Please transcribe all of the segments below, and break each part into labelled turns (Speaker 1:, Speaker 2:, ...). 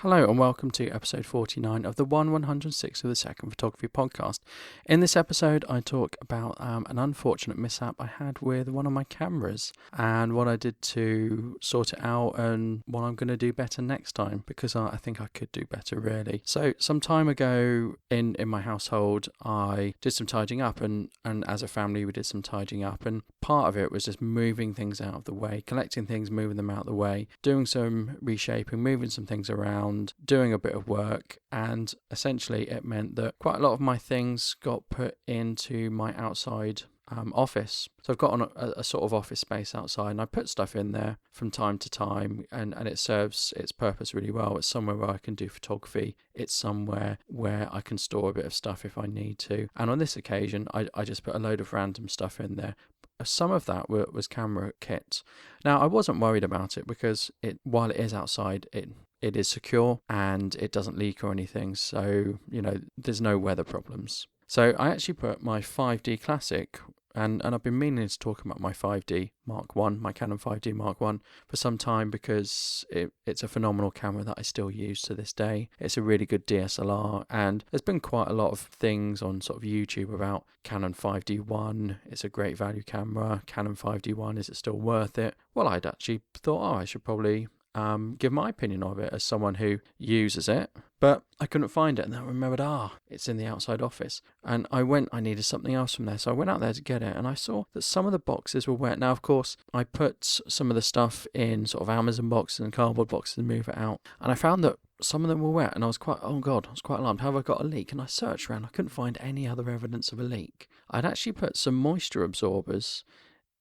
Speaker 1: Hello and welcome to episode 49 of the 106 of the Second Photography Podcast. In this episode, I talk about an unfortunate mishap I had with one of my cameras and what I did to sort it out and what I'm going to do better next time, because I think I could do better, really. So some time ago in my household, I did some tidying up and as a family we did some tidying up, and part of it was just moving things out of the way, collecting things, moving them out of the way, doing some reshaping, moving some things around, doing a bit of work, and essentially it meant that quite a lot of my things got put into my outside office. So I've got a sort of office space outside, and I put stuff in there from time to time, and it serves its purpose really well. It's somewhere where I can do photography. It's somewhere where I can store a bit of stuff if I need to. And on this occasion, I just put a load of random stuff in there. Some of that was camera kits. Now, I wasn't worried about it because while it is outside, it is secure and it doesn't leak or anything. So, there's no weather problems. So I actually put my 5D Classic, and I've been meaning to talk about my 5D Mark 1, my Canon 5D Mark 1 for some time, because it's a phenomenal camera that I still use to this day. It's a really good DSLR, and there's been quite a lot of things on sort of YouTube about Canon 5D1. It's a great value camera. Canon 5D1, is it still worth it? Well, I'd actually thought, I should probably give my opinion of it as someone who uses it, but I couldn't find it, and then I remembered, it's in the outside office, and I needed something else from there, so I went out there to get it, and I saw that some of the boxes were wet. Now, of course, I put some of the stuff in sort of Amazon boxes and cardboard boxes and move it out, and I found that some of them were wet, and I was quite alarmed. Have I got a leak? And I searched around, I couldn't find any other evidence of a leak. I'd actually put some moisture absorbers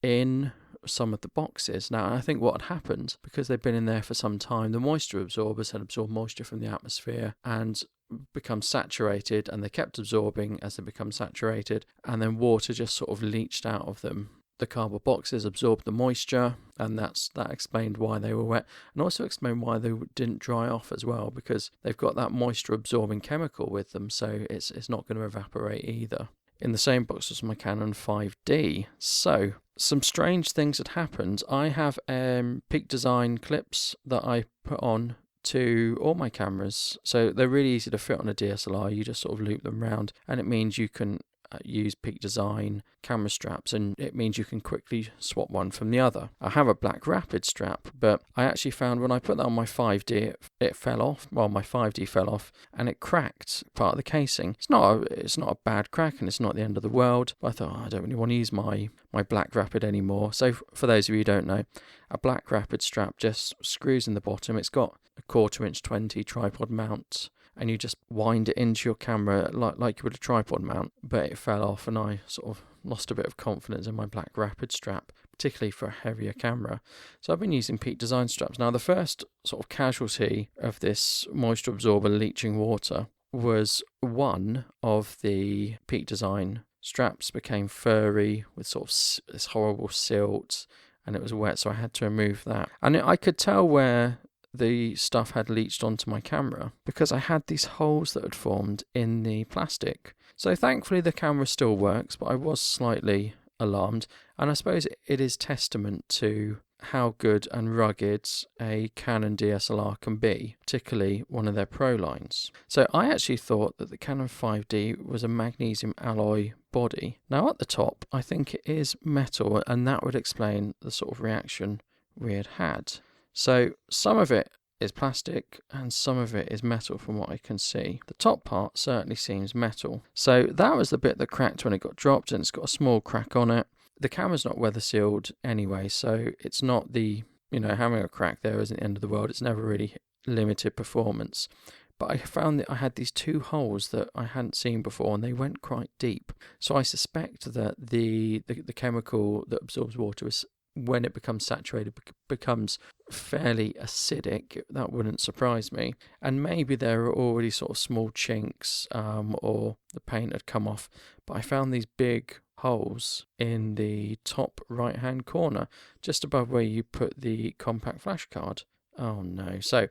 Speaker 1: in some of the boxes. Now, I think what had happened, because they've been in there for some time, the moisture absorbers had absorbed moisture from the atmosphere and become saturated, and they kept absorbing as they become saturated, and then water just sort of leached out of them. The cardboard boxes absorbed the moisture, and that explained why they were wet, and also explained why they didn't dry off as well, because they've got that moisture absorbing chemical with them, so it's not going to evaporate either. In the same box as my Canon 5D. So, some strange things had happened. I have Peak Design clips that I put on to all my cameras. So they're really easy to fit on a DSLR. You just sort of loop them round, and it means you can use Peak Design camera straps, and it means you can quickly swap one from the other. I have a black rapid strap, but I actually found when I put that on my 5D, it fell off. Well, my 5D fell off, and it cracked part of the casing. It's not a bad crack, and it's not the end of the world, but I thought, I don't really want to use my black rapid anymore. So for those of you who don't know, a black rapid strap just screws in the bottom. It's got a 1/4 inch 20 tripod mount, and you just wind it into your camera like you would a tripod mount, but it fell off, and I sort of lost a bit of confidence in my black rapid strap, particularly for a heavier camera. So I've been using Peak Design straps. Now, the first sort of casualty of this moisture absorber leaching water was one of the Peak Design straps became furry with sort of this horrible silt, and it was wet, so I had to remove that. And I could tell where the stuff had leached onto my camera because I had these holes that had formed in the plastic. So thankfully the camera still works, but I was slightly alarmed, and I suppose it is testament to how good and rugged a Canon DSLR can be, particularly one of their Pro lines. So I actually thought that the Canon 5D was a magnesium alloy body. Now at the top I think it is metal, and that would explain the sort of reaction we had. So some of it is plastic and some of it is metal from what I can see. The top part certainly seems metal. So that was the bit that cracked when it got dropped, and it's got a small crack on it. The camera's not weather sealed anyway, so it's not having a crack there isn't the end of the world. It's never really limited performance. But I found that I had these two holes that I hadn't seen before, and they went quite deep. So I suspect that the chemical that absorbs water is, when it becomes saturated, becomes fairly acidic. That wouldn't surprise me. And maybe there are already sort of small chinks, or the paint had come off. But I found these big holes in the top right hand corner, just above where you put the compact flash card. Oh no. So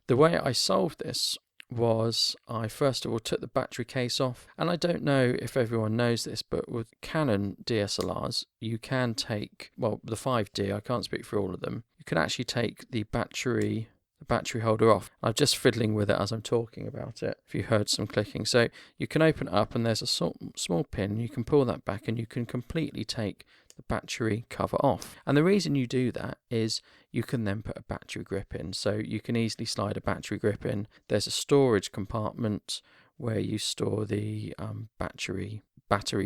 Speaker 1: the way I solved this was I first of all took the battery case off, and I don't know if everyone knows this, but with Canon DSLRs you can take, well, the 5D, I can't speak for all of them, you can actually take the battery the battery holder off. I'm just fiddling with it as I'm talking about it, if you heard some clicking. So you can open it up and there's a small pin. You can pull that back and you can completely take the battery cover off. And the reason you do that is you can then put a battery grip in. So you can easily slide a battery grip in. There's a storage compartment where you store the battery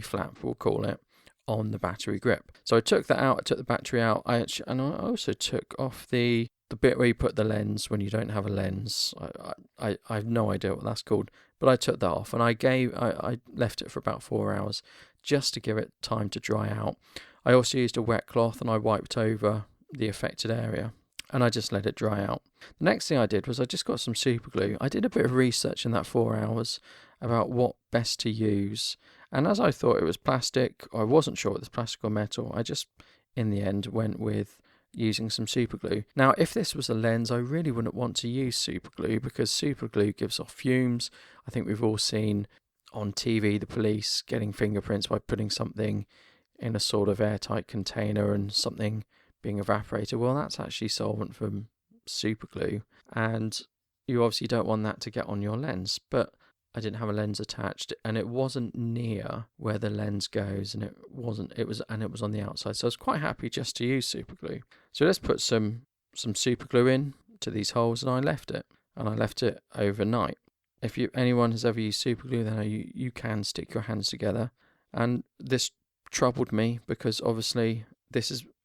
Speaker 1: flap, we'll call it, on the battery grip. So I took that out, I took the battery out, I also took off the bit where you put the lens when you don't have a lens. I have no idea what that's called, but I took that off and I left it for about 4 hours just to give it time to dry out. I also used a wet cloth and I wiped over the affected area and I just let it dry out. The next thing I did was I just got some super glue. I did a bit of research in that 4 hours about what best to use, and as I thought it was plastic, I wasn't sure it was plastic or metal. I just in the end went with using some super glue. Now if this was a lens, I really wouldn't want to use super glue because super glue gives off fumes. I think we've all seen on TV the police getting fingerprints by putting something in a sort of airtight container and something being evaporated. Well, that's actually solvent from super glue, and you obviously don't want that to get on your lens. But I didn't have a lens attached and it wasn't near where the lens goes, and it was on the outside, so I was quite happy just to use super glue. So let's put some super glue in to these holes, and I left it overnight. If anyone has ever used super glue, then you can stick your hands together, and this troubled me because obviously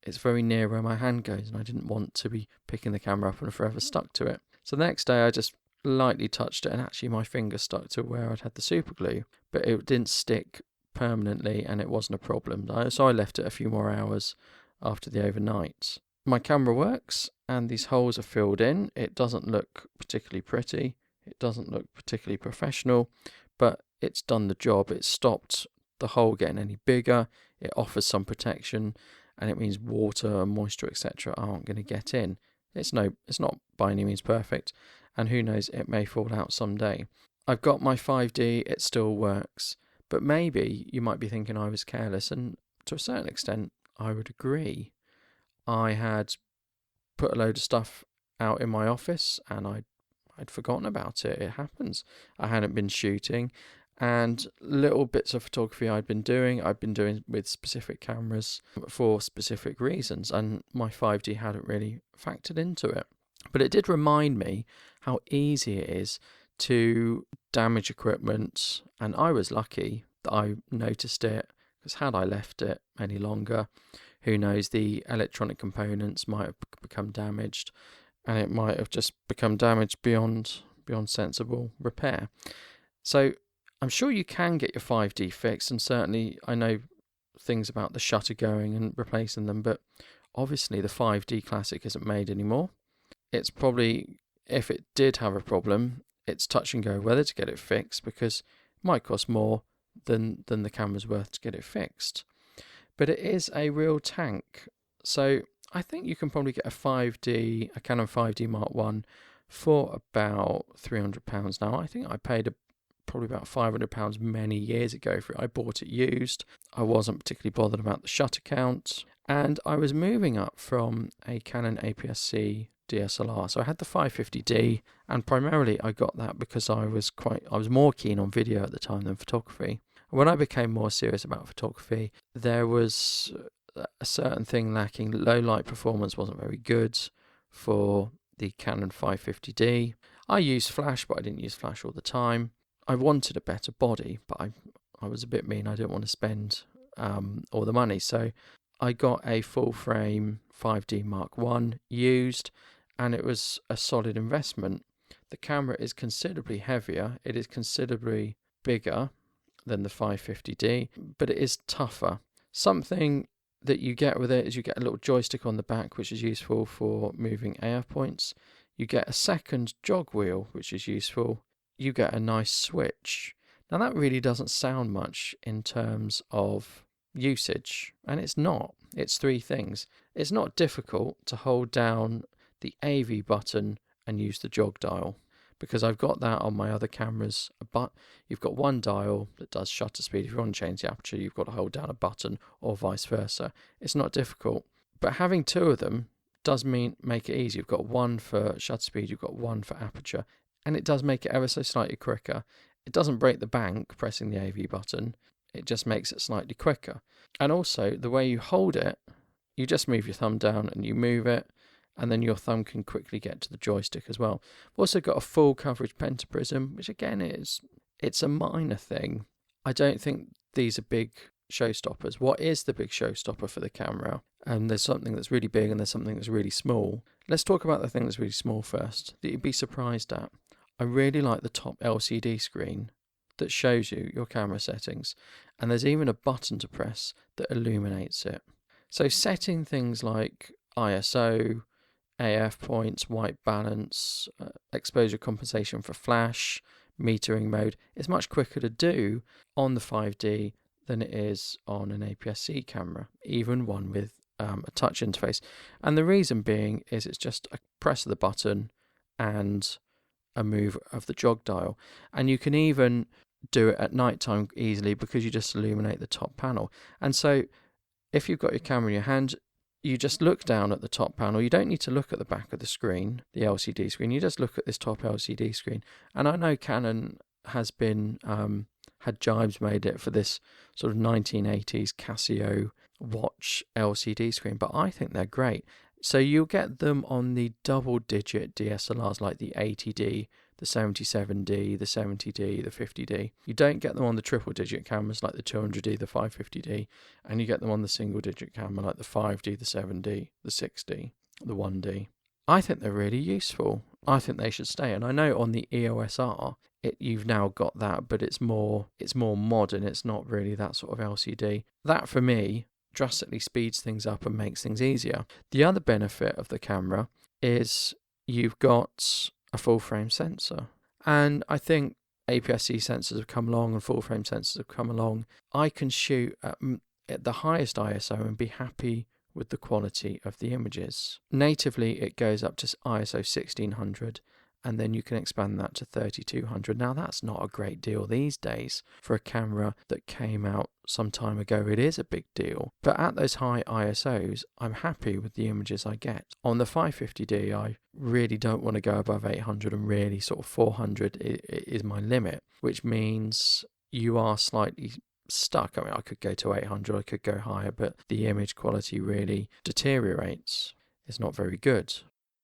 Speaker 1: it's very near where my hand goes and I didn't want to be picking the camera up and forever stuck to it. So the next day I just lightly touched it and actually my finger stuck to where I'd had the super glue, but it didn't stick permanently and it wasn't a problem. So I left it a few more hours after the overnight. My camera works and these holes are filled in. It doesn't look particularly pretty. It doesn't look particularly professional, but it's done the job. It stopped the hole getting any bigger. It offers some protection, and it means water and moisture, etc., aren't going to get in. It's not by any means perfect, and who knows, it may fall out someday. I've got my 5D, it still works, but maybe you might be thinking I was careless, and to a certain extent, I would agree. I had put a load of stuff out in my office, and I'd forgotten about it. It happens. I hadn't been shooting, and little bits of photography I've been doing with specific cameras for specific reasons, and my 5D hadn't really factored into it. But it did remind me how easy it is to damage equipment, and I was lucky that I noticed it, because had I left it any longer, who knows, the electronic components might have become damaged, and it might have just become damaged beyond sensible repair. So I'm sure you can get your 5D fixed, and certainly I know things about the shutter going and replacing them, but obviously the 5D Classic isn't made anymore. It's probably, if it did have a problem, it's touch and go whether to get it fixed, because it might cost more than the camera's worth to get it fixed. But it is a real tank. So I think you can probably get a Canon 5D Mark 1 for about £300 now. I think I paid probably about £500 many years ago for it. I bought it used. I wasn't particularly bothered about the shutter count, and I was moving up from a Canon APS-C DSLR. So I had the 550D, and primarily I got that because I was more keen on video at the time than photography. When I became more serious about photography, there was a certain thing lacking. Low light performance wasn't very good for the Canon 550D. I used flash, but I didn't use flash all the time. I wanted a better body, but I was a bit mean. I didn't want to spend all the money. So I got a full frame 5D Mark 1 used, and it was a solid investment. The camera is considerably heavier. It is considerably bigger than the 550D, but it is tougher. Something that you get with it is you get a little joystick on the back, which is useful for moving AF points. You get a second jog wheel, which is useful. You get a nice switch. Now that really doesn't sound much in terms of usage, and it's not. It's three things. It's not difficult to hold down the AV button and use the jog dial, because I've got that on my other cameras. But you've got one dial that does shutter speed. If you want to change the aperture, you've got to hold down a button, or vice versa. It's not difficult, but having two of them does mean make it easy. You've got one for shutter speed, you've got one for aperture, and it does make it ever so slightly quicker. It doesn't break the bank pressing the AV button, it just makes it slightly quicker. And also, the way you hold it, you just move your thumb down and you move it, and then your thumb can quickly get to the joystick as well. We've also got a full coverage pentaprism, which again it's a minor thing. I don't think these are big showstoppers. What is the big showstopper for the camera? And there's something that's really big and there's something that's really small. Let's talk about the thing that's really small first, that you'd be surprised at. I really like the top LCD screen that shows you your camera settings, and there's even a button to press that illuminates it. So setting things like ISO, AF points, white balance, exposure compensation for flash, metering mode is much quicker to do on the 5D than it is on an APS-C camera, even one with a touch interface. And the reason being is it's just a press of the button and a move of the jog dial. And you can even do it at night time easily because you just illuminate the top panel. And so if you've got your camera in your hand, you just look down at the top panel. You don't need to look at the back of the screen, the LCD screen. You just look at this top LCD screen. And I know Canon has been had jibes made it for this sort of 1980s Casio watch LCD screen, but I think they're great. So you'll get them on the double-digit DSLRs like the 80D, the 77D, the 70D, the 50D. You don't get them on the triple-digit cameras like the 200D, the 550D, and you get them on the single-digit camera like the 5D, the 7D, the 6D, the 1D. I think they're really useful. I think they should stay. And I know on the EOS R, you've now got that, but it's more modern. It's not really that sort of LCD. That, for me, drastically speeds things up and makes things easier. The other benefit of the camera is you've got a full frame sensor. And I think APS-C sensors have come along and full frame sensors have come along. I can shoot at the highest ISO and be happy with the quality of the images. Natively, it goes up to ISO 1600, and then you can expand that to 3200. Now, that's not a great deal these days. For a camera that came out some time ago, it is a big deal. But at those high ISOs, I'm happy with the images I get. On the 550D, I really don't want to go above 800, and really sort of 400 is my limit, which means you are slightly stuck. I mean, I could go to 800, I could go higher, but the image quality really deteriorates. It's not very good.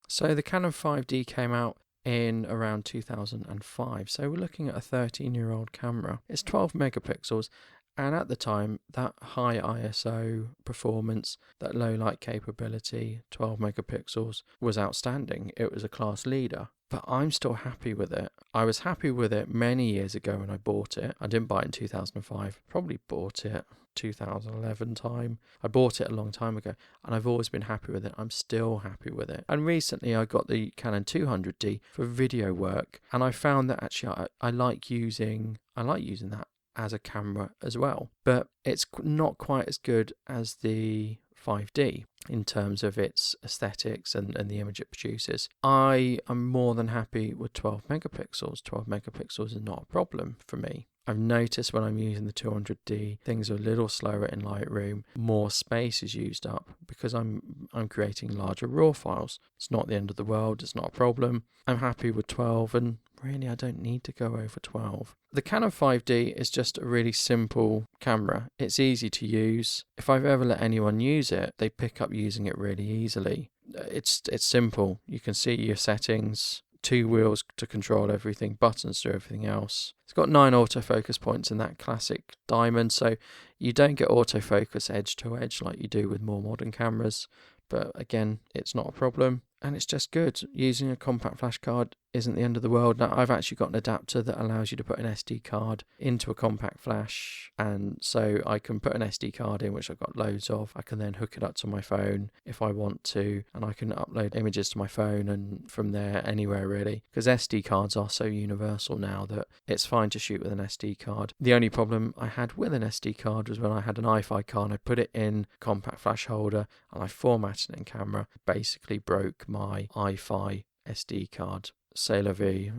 Speaker 1: So the Canon 5D came out in around 2005. So we're looking at a 13-year-old camera. It's 12 megapixels. And at the time, that high ISO performance, that low light capability, 12 megapixels, was outstanding. It was a class leader. But I'm still happy with it. I was happy with it many years ago when I bought it. I didn't buy it in 2005. Probably bought it 2011 time. I bought it a long time ago, and I've always been happy with it. I'm still happy with it. And recently I got the Canon 200D for video work, and I found that actually I like using that as a camera as well. But it's not quite as good as the 5D in terms of its aesthetics and the image it produces. I am more than happy with 12 megapixels. 12 megapixels is not a problem for me. I've noticed when I'm using the 200D, things are a little slower in Lightroom. More space is used up because I'm creating larger RAW files. It's not the end of the world. It's not a problem. I'm happy with 12, and really I don't need to go over 12. The Canon 5D is just a really simple camera. It's easy to use. If I've ever let anyone use it, they pick up using it really easily. It's simple. You can see your settings, 2 wheels to control everything, buttons to everything else. It's got 9 autofocus points in that classic diamond, so you don't get autofocus edge to edge like you do with more modern cameras. But again, it's not a problem, and it's just good. Using a compact flash card isn't the end of the world. Now, I've actually got an adapter that allows you to put an SD card into a compact flash, and so I can put an SD card in, which I've got loads of. I can then hook it up to my phone if I want to, and I can upload images to my phone and from there anywhere really, because SD cards are so universal now that it's fine to shoot with an SD card. The only problem I had with an SD card was when I had an iFi card, I put it in compact flash holder and I formatted it in camera, basically broke my iFi SD card. C'est la vie.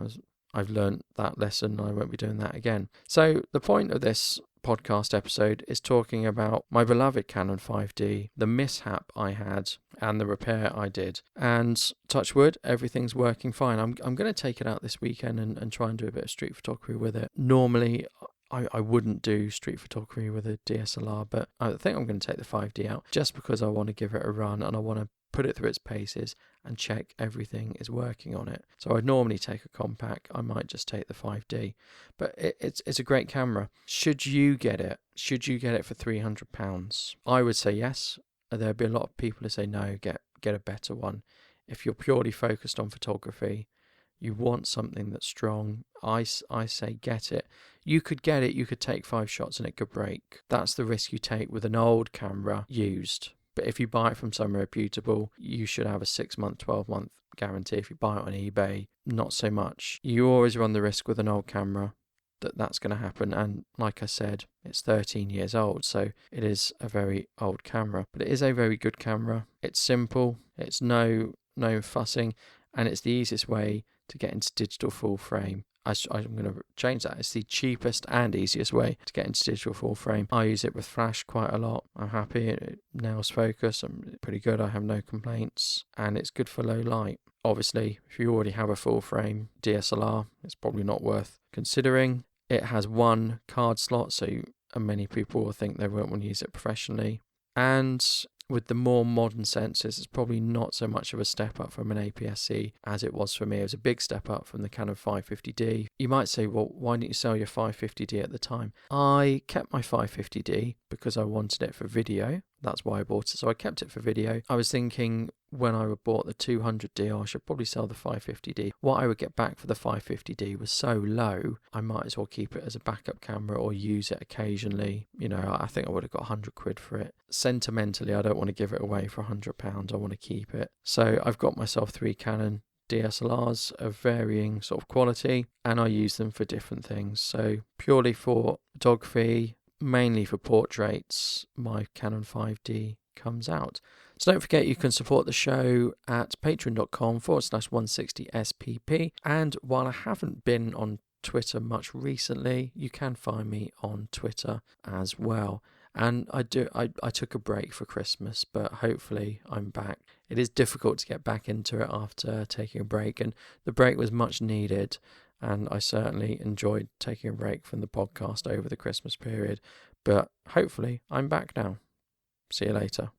Speaker 1: I've learnt that lesson. I won't be doing that again. So the point of this podcast episode is talking about my beloved Canon 5D, the mishap I had and the repair I did. And touch wood, everything's working fine. I'm going to take it out this weekend and try and do a bit of street photography with it. Normally, I wouldn't do street photography with a DSLR, but I think I'm going to take the 5D out just because I want to give it a run and I want to put it through its paces and check everything is working on it. So I'd normally take a compact. I might just take the 5D, but it's a great camera. Should you get it? Should you get it for £300? I would say yes. There'd be a lot of people who say no, get a better one. If you're purely focused on photography, you want something that's strong, I say get it. You could get it, you could take 5 shots and it could break. That's the risk you take with an old camera used. But if you buy it from somewhere reputable, you should have a 6-month, 12-month guarantee. If you buy it on eBay, not so much. You always run the risk with an old camera that's going to happen. And like I said, it's 13 years old, so it is a very old camera. But it is a very good camera. It's simple, it's no fussing, and it's the easiest way to get into digital full frame. I'm going to change that. It's the cheapest and easiest way to get into digital full frame. I use it with flash quite a lot. I'm happy. It nails focus. I'm pretty good. I have no complaints. And it's good for low light. Obviously, if you already have a full frame DSLR, it's probably not worth considering. It has one card slot, so many people will think they won't want to use it professionally. And with the more modern sensors, it's probably not so much of a step up from an APS-C as it was for me. It was a big step up from the Canon 550D. You might say, well, why didn't you sell your 550D at the time? I kept my 550D because I wanted it for video. That's why I bought it. So I kept it for video. I was thinking when I bought the 200D, I should probably sell the 550D. What I would get back for the 550D was so low, I might as well keep it as a backup camera or use it occasionally. You know, I think I would have got £100 for it. Sentimentally, I don't want to give it away for £100. I want to keep it. So I've got myself 3 Canon DSLRs of varying sort of quality, and I use them for different things. So purely for photography, mainly for portraits, my Canon 5D comes out. So don't forget you can support the show at patreon.com/160SPP. And while I haven't been on Twitter much recently, you can find me on Twitter as well. And I took a break for Christmas, but hopefully I'm back. It is difficult to get back into it after taking a break, and the break was much needed. And I certainly enjoyed taking a break from the podcast over the Christmas period. But hopefully I'm back now. See you later.